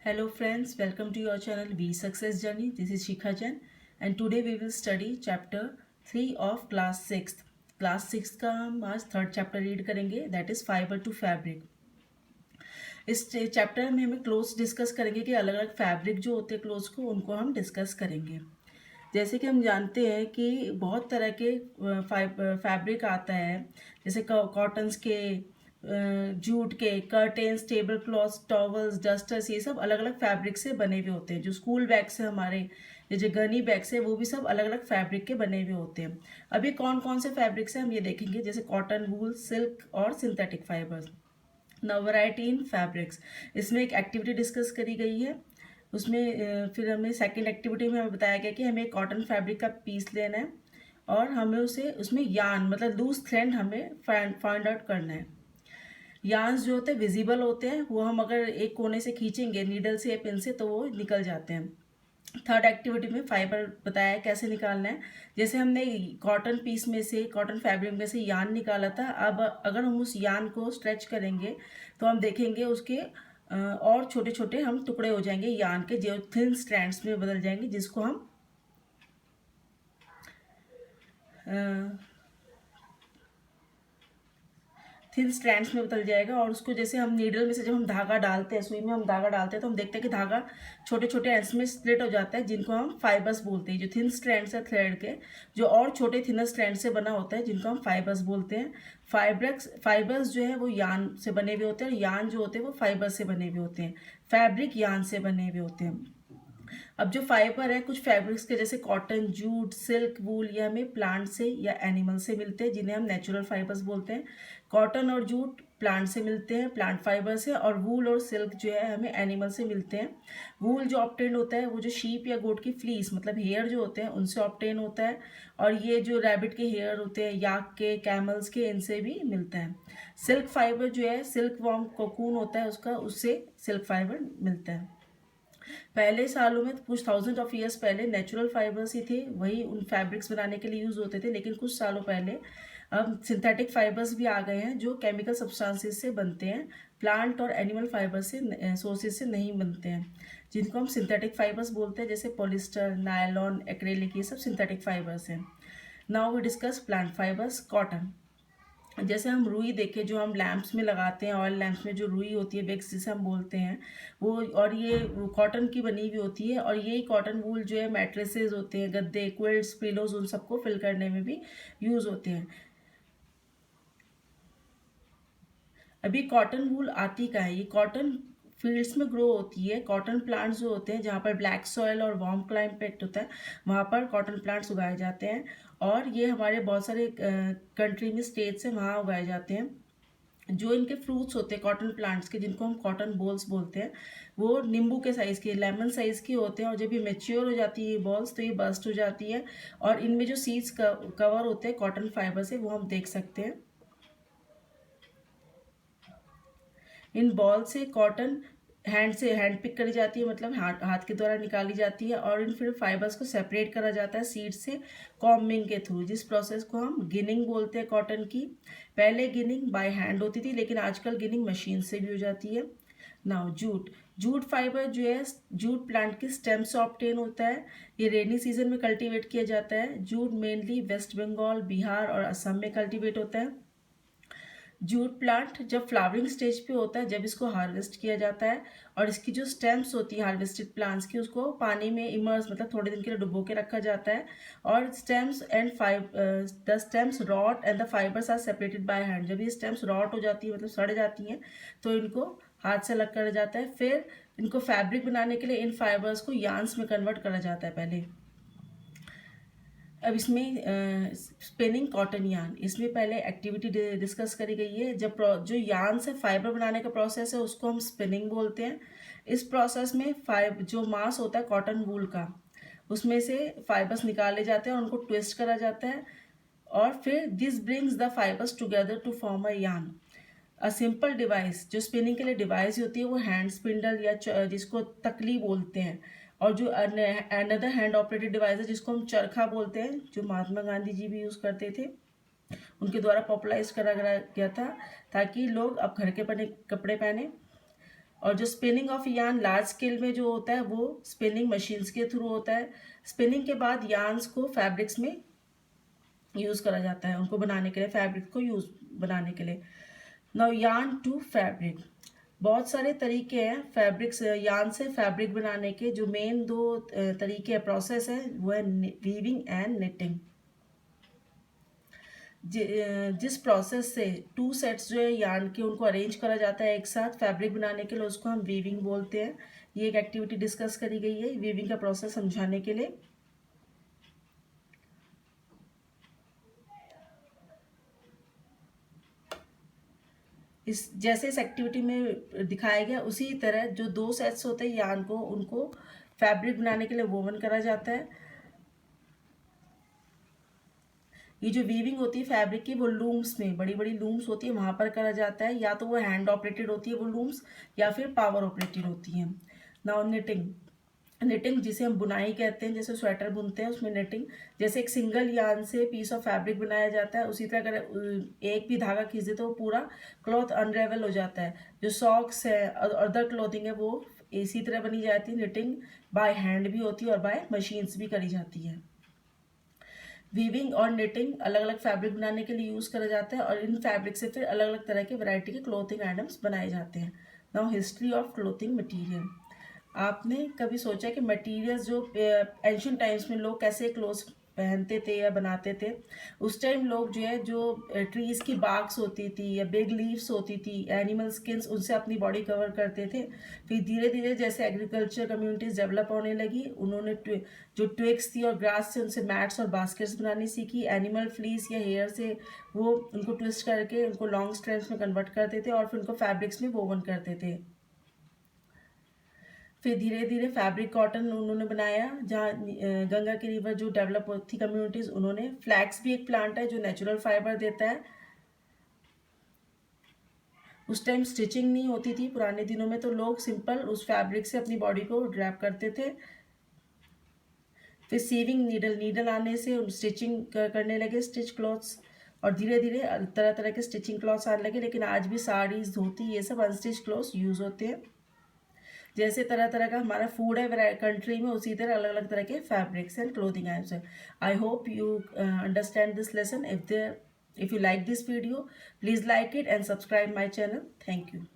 Hello friends, welcome to your channel Be Success Journey. This is Shikha Jain and today we will study chapter 3 of class 6th. Class 6 का हम आज third chapter read करेंगे that is fibre to fabric. इस chapter में हमें clothes discuss करेंगे कि अलग अलग फैब्रिक जो होते हैं क्लोथ्स को उनको हम डिस्कस करेंगे। जैसे कि हम जानते हैं कि बहुत तरह के फैब्रिक आता है, जैसे कॉटन्स के, जूट के, curtains, table clothes, towels, dusters, ये सब अलग अलग फैब्रिक से बने हुए होते हैं। जो स्कूल बैग्स है हमारे, ये जो गनी बैग्स है, वो भी सब अलग अलग फैब्रिक के बने हुए होते हैं। अभी कौन कौन से फैब्रिक्स हैं हम ये देखेंगे, जैसे कॉटन, वूल, सिल्क और synthetic fibres. Now variety in fabrics, इसमें एक एक्टिविटी डिस्कस करी गई है। उसमें फिर हमें सेकंड एक्टिविटी में हमें बताया गया कि हमें कॉटन फैब्रिक का पीस लेना है और हमें उसे उसमें यार्न मतलब लूज थ्रेड हमें फाइंड आउट करना है। यार्न्स जो होते हैं विजिबल होते हैं, वो हम अगर एक कोने से खींचेंगे नीडल से या पिन से तो वो निकल जाते हैं। थर्ड एक्टिविटी में फाइबर बताया है कैसे निकालना है। जैसे हमने कॉटन पीस में से, कॉटन फैब्रिक में से यार्न निकाला था, अब अगर हम उस यार्न को स्ट्रेच करेंगे तो हम देखेंगे उसके और छोटे छोटे हम टुकड़े हो जाएंगे यार्न के, जो थिन स्ट्रैंड्स में बदल जाएंगे, जिसको हम थिन स्ट्रैंड्स में बदल जाएगा। और उसको जैसे हम नीडल में से जब हम धागा डालते हैं, सुई में हम धागा डालते हैं तो हम देखते हैं कि धागा छोटे छोटे एंड्स में स्प्लिट हो जाता है, जिनको हम फाइबर्स बोलते हैं। जो थिन स्ट्रैंड्स है थ्रेड के, जो और छोटे थिनर स्ट्रैंड से बना होता है, जिनको हम फाइबर्स बोलते हैं। फाइबर्स जो है वो यान से बने हुए होते हैं, और यान जो होते हैं वो फाइबर से बने हुए होते हैं। फैब्रिक यान से बने हुए होते हैं। अब जो फाइबर है कुछ फैब्रिक्स के, जैसे कॉटन, जूट, सिल्क, वूल, ये हमें प्लांट से या एनिमल से मिलते हैं, जिन्हें हम नेचुरल फाइबर्स बोलते हैं। कॉटन और जूट प्लांट से मिलते हैं, प्लांट फाइबर से, और वूल और सिल्क जो है हमें एनिमल से मिलते हैं। वूल जो ऑब्टेन होता है वो जो शीप या गोट की फ्लीस मतलब हेयर जो होते हैं उनसे ऑब्टेन होता है, और ये जो रैबिट के हेयर होते हैं, याक के, कैमल्स के, इनसे भी मिलता है। सिल्क फाइबर जो है, सिल्क वॉर्म कोकून होता है उसका, उससे सिल्क फाइबर मिलता है। पहले सालों में कुछ थाउजेंड ऑफ ईयर्स पहले नेचुरल फाइबर्स ही थे, वही उन फैब्रिक्स बनाने के लिए यूज़ होते थे। लेकिन कुछ सालों पहले अब सिंथेटिक फाइबर्स भी आ गए हैं, जो केमिकल सब्सटेंसेस से बनते हैं, प्लांट और एनिमल फाइबर से सोर्सेज से नहीं बनते हैं, जिनको हम सिंथेटिक फाइबर्स बोलते हैं। जैसे पॉलिस्टर, नायलॉन, एक्रेलिक, ये सब सिंथेटिक फाइबर्स हैं। Now we discuss plant fibres. Cotton, जैसे हम रुई देखें, जो हम लैंप्स में लगाते हैं, ऑयल लैंप्स में जो रुई होती है, वेक्स जिसे हम बोलते हैं, वो, और ये कॉटन की बनी हुई होती है। और यही कॉटन वूल जो है मैट्रेसेस होते हैं, गद्दे, क्विल्ट्स, पिलोज, उन सबको फिल करने में भी यूज़ होते हैं। अभी कॉटन वूल आती का है, ये कॉटन फील्ड्स में ग्रो होती है। कॉटन प्लांट्स जो होते हैं, जहाँ पर ब्लैक सॉयल और वार्म क्लाइमेट होता है, वहाँ पर कॉटन प्लांट्स उगाए जाते हैं। और ये हमारे बहुत सारे कंट्री में स्टेट्स हैं, वहाँ उगाए जाते हैं। जो इनके फ्रूट्स होते हैं कॉटन प्लांट्स के, जिनको हम कॉटन बॉल्स बोलते हैं, वो नींबू के साइज़ के, लेमन साइज़ के होते हैं। और जब ये मेच्योर हो जाती है ये बॉल्स, तो ये बस्ट हो जाती है, और इनमें जो सीड्स कवर होते हैं कॉटन फाइबर से, वो हम देख सकते हैं। इन बॉल से कॉटन हैंड पिक करी जाती है, मतलब हाथ के द्वारा निकाली जाती है, और इन फिर फाइबर्स को सेपरेट करा जाता है सीड से कॉम्बिंग के थ्रू, जिस प्रोसेस को हम गिनिंग बोलते हैं कॉटन की। पहले गिनिंग बाय हैंड होती थी, लेकिन आजकल गिनिंग मशीन से भी हो जाती है। नाउ जूट, जूट फाइबर जो है जूट प्लांट के स्टेम से ऑब्टेन होता है। ये रेनी सीजन में कल्टीवेट किया जाता है। जूट मेनली वेस्ट बंगाल, बिहार और असम में कल्टीवेट होता है। जूट प्लांट जब फ्लावरिंग स्टेज पे होता है, जब इसको हार्वेस्ट किया जाता है, और इसकी जो स्टेम्स होती है हार्वेस्टेड प्लांट्स की, उसको पानी में इमर्स मतलब थोड़े दिन के लिए डुबो के रखा जाता है। और stems and the stems rot and the fibres are separated by hand. जब ये स्टेम्स रॉट हो जाती है मतलब सड़ जाती हैं, तो इनको हाथ से अलग करा जाता है। फिर इनको फैब्रिक बनाने के लिए इन फाइबर्स को यार्न्स में कन्वर्ट करा जाता है पहले। अब इसमें स्पिनिंग कॉटन यार्न, इसमें पहले एक्टिविटी डिस्कस करी गई है। जब जो यार्न से फाइबर बनाने का प्रोसेस है उसको हम स्पिनिंग बोलते हैं। इस प्रोसेस में जो मास होता है कॉटन वूल का, उसमें से फाइबर्स निकाले जाते हैं और उनको ट्विस्ट करा जाता है, और फिर this brings the fibres together to form a yarn. A simple device, जो स्पिनिंग के लिए डिवाइस होती है वो हैंड स्पिंडल या जिसको तकली बोलते हैं, और जो अनदर हैंड ऑपरेटेड डिवाइस है जिसको हम चरखा बोलते हैं, जो महात्मा गांधी जी भी यूज़ करते थे, उनके द्वारा पॉपुलराइज करा गया था, ताकि लोग अब घर के बने कपड़े पहने। और जो spinning of yarn large scale में जो होता है वो स्पिनिंग मशीन्स के थ्रू होता है। स्पिनिंग के बाद यार्न्स को फैब्रिक्स में यूज़ करा जाता है, उनको बनाने के लिए, फैब्रिक को यूज़ बनाने के लिए। नाउ यार्न टू फैब्रिक, बहुत सारे तरीके हैं फैब्रिक्स, यार्न से फैब्रिक बनाने के। जो मेन दो तरीके प्रोसेस है वो है वीविंग एंड निटिंग। जिस प्रोसेस से टू सेट्स जो है यार्न के उनको अरेंज करा जाता है एक साथ फैब्रिक बनाने के लिए, उसको हम वीविंग बोलते हैं। ये एक एक्टिविटी डिस्कस करी गई है वीविंग का प्रोसेस समझाने के लिए। इस एक्टिविटी में दिखाया गया उसी तरह जो दो सेट्स होते हैं यार्न को, उनको फैब्रिक बनाने के लिए वोवन करा जाता है। ये जो वीविंग होती है फैब्रिक की वो लूम्स में, बड़ी बड़ी लूम्स होती है वहाँ पर करा जाता है, या तो वो हैंड ऑपरेटेड होती है वो लूम्स, या फिर पावर ऑपरेटेड होती है। नाउ निटिंग, निटिंग जिसे हम बुनाई कहते हैं, जैसे स्वेटर बुनते हैं उसमें निटिंग, जैसे एक सिंगल यार्न से पीस ऑफ फैब्रिक बनाया जाता है, उसी तरह अगर एक भी धागा खींच दे तो वो पूरा क्लॉथ अनरेवल हो जाता है। जो सॉक्स है और अदर क्लॉथिंग है वो इसी तरह बनी जाती है। निटिंग बाय हैंड भी होती है और बाय मशीन्स भी करी जाती है। वीविंग और निटिंग अलग अलग फैब्रिक बनाने के लिए यूज़ करा जाता है और इन फैब्रिक से फिर अलग अलग तरह के वैरायटी के क्लोथिंग आइटम्स बनाए जाते हैं। Now history of clothing material. आपने कभी सोचा कि मटेरियल्स जो एंशियंट टाइम्स में लोग कैसे क्लोथ्स पहनते थे या बनाते थे? उस टाइम लोग जो है जो ट्रीज़ की बार्क्स होती थी या बिग लीव्स होती थी, एनिमल स्किन्स, उनसे अपनी बॉडी कवर करते थे। फिर धीरे धीरे जैसे एग्रीकल्चर कम्युनिटीज़ डेवलप होने लगी, उन्होंने जो ट्विग्स थी और ग्रास से उनसे मैट्स और बास्केट्स बनानी सीखी। एनिमल फ्लीस या हेयर से वो उनको ट्विस्ट करके उनको लॉन्ग स्ट्रैंड्स में कन्वर्ट करते थे और फिर उनको फैब्रिक्स में वोवन करते थे। फिर धीरे धीरे फैब्रिक कॉटन उन्होंने बनाया, जहाँ गंगा की रिवर जो डेवलप थी कम्युनिटीज़, उन्होंने फ्लैक्स भी एक प्लांट है जो नेचुरल फाइबर देता है। उस टाइम स्टिचिंग नहीं होती थी पुराने दिनों में, तो लोग सिंपल उस फैब्रिक से अपनी बॉडी को ड्रैप करते थे। फिर सीविंग नीडल, नीडल आने से स्टिचिंग करने लगे स्टिच क्लॉथ्स, और धीरे धीरे तरह तरह के स्टिचिंग क्लॉथ्स आने लगे। लेकिन आज भी साड़ीज़, धोती, ये सब अनस्टिच क्लॉथ्स यूज़ होते हैं। जैसे तरह तरह का हमारा फूड है कंट्री में, उसी तरह अलग अलग तरह के फैब्रिक्स एंड क्लोथिंग आइटम्स है। I hope you understand this lesson. If you like this video, please like it and subscribe my channel. Thank you.